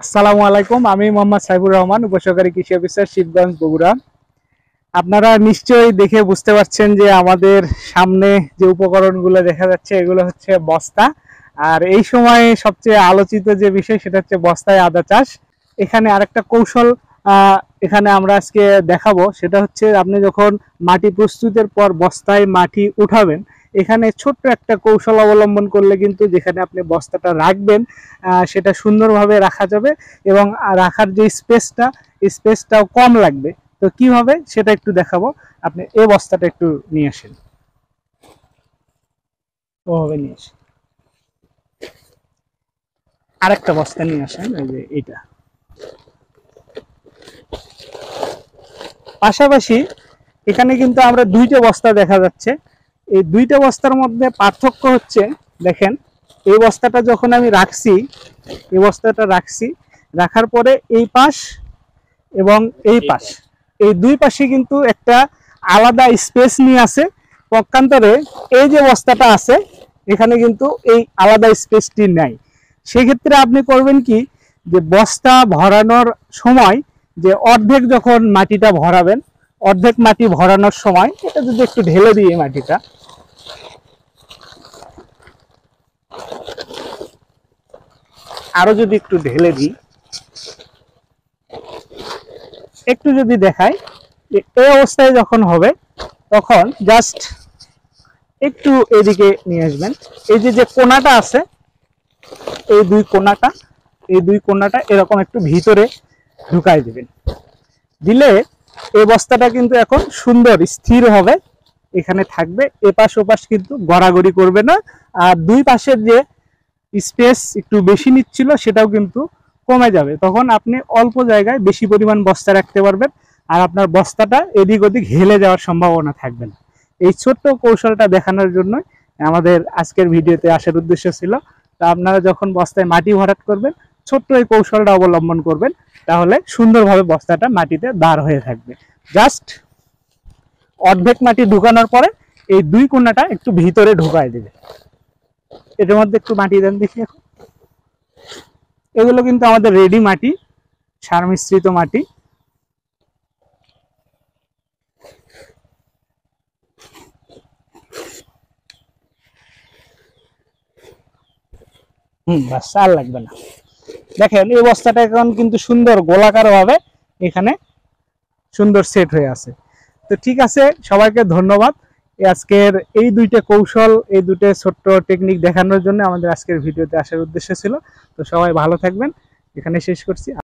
আসসালামু আলাইকুম। আমি মোহাম্মদ সাইফুর রহমান, উপসহকারী কৃষি অফিসার, শিবগঞ্জ, বগুড়া। আপনারা নিশ্চয়ই দেখে বুঝতে পারছেন যে আমাদের সামনে যে উপকরণগুলো দেখা যাচ্ছে এগুলো হচ্ছে বস্তা। আর এই সময়ে সবচেয়ে আলোচিত যে বিষয় সেটা হচ্ছে বস্তায় আদা চাষ। এখানে আরেকটা কৌশল এখানে আমরা আজকে দেখাবো, সেটা হচ্ছে আপনি যখন মাটি প্রস্তুতের পর বস্তায় মাটি উঠাবেন, এখানে ছোট্ট একটা কৌশল অবলম্বন করলে কিন্তু যেখানে আপনি বস্তাটা রাখবেন সেটা সুন্দরভাবে রাখা যাবে এবং রাখার যে স্পেসটাও কম লাগবে। তো কিভাবে সেটা একটু দেখাবো। আপনি এই বস্তাটা একটু নিয়ে আসেন, ওভাবে নিয়ে আসেন। আরেকটা বস্তা নিয়ে আসেন, এই যে এটা। পাশাপাশি এখানে কিন্তু আমরা দুইটা বস্তা দেখা যাচ্ছে। এই দুইটা বস্তার মধ্যে পার্থক্য হচ্ছে, দেখেন, এই বস্তাটা যখন আমি রাখছি, এই বস্তাটা রাখছি, রাখার পরে এই পাশ এবং এই পাশ, এই দুই পাশে কিন্তু একটা আলাদা স্পেস নিয়ে আছে। পক্ষান্তরে এই যে বস্তাটা আছে এখানে কিন্তু এই আলাদা স্পেসটি নাই। সেক্ষেত্রে আপনি করবেন কি, যে বস্তা ভরানোর সময় যে অর্ধেক যখন মাটিটা ভরাবেন, অর্ধেক মাটি ভরানোর সময় এটা যদি একটু ঢেলে দিই, মাটিটা আরো যদি একটু ঢেলে দিই, একটু যদি দেখাই, এই অবস্থায় যখন হবে তখন জাস্ট একটু এদিকে নিয়ে আসবেন। এই যে যে কোনাটা আছে, এই দুই কোনাটা এরকম একটু ভিতরে ঢুকাই দিবেন। দিলে এই বস্তাটা কিন্তু এখন সুন্দর স্থির হবে, এখানে থাকবে। এপাশ ওপাশ কিন্তু গড়াগড়ি করবে না। আর দুই পাশের যে স্পেস একটু বেশি নিচ্ছিল সেটাও কিন্তু কমে যাবে। তখন আপনি অল্প জায়গায় বেশি পরিমাণ বস্তা রাখতে পারবেন, আর আপনার বস্তাটা এদিক ওদিক হেলে যাওয়ার সম্ভাবনা থাকবে না। এই ছোট্ট কৌশলটা দেখানোর জন্য আমাদের আজকের ভিডিওতে আসার উদ্দেশ্য ছিল। তা আপনারা যখন বস্তায় মাটি ভরাট করবেন, ছোট্ট এই কৌশলটা অবলম্বন করবেন, তাহলে সুন্দরভাবে বস্তাটা মাটিতে দাঁড় হয়ে থাকবে। জাস্ট অর্ধেক মাটি ঢুকানোর পরে এই দুই কোণাটা একটু ভিতরে ঢুকায় দেবে। এটার মধ্যে একটু মাটি দেন দেখি। এখন এগুলো কিন্তু আমাদের রেডি মাটি, সার মিশ্রিত মাটি। বাস, আর লাগবে না। দেখেন এই বস্তাটা এখন কিন্তু সুন্দর গোলাকার ভাবে এখানে সুন্দর সেট হয়ে আছে। তো ঠিক আছে, সবাইকে ধন্যবাদ। আজকের এই দুইটা কৌশল, এই দুটো ছোট্ট টেকনিক দেখানোর জন্য আমাদের আজকের ভিডিওতে আসার উদ্দেশ্য ছিল। তো সবাই ভালো থাকবেন, এখানে শেষ করছি।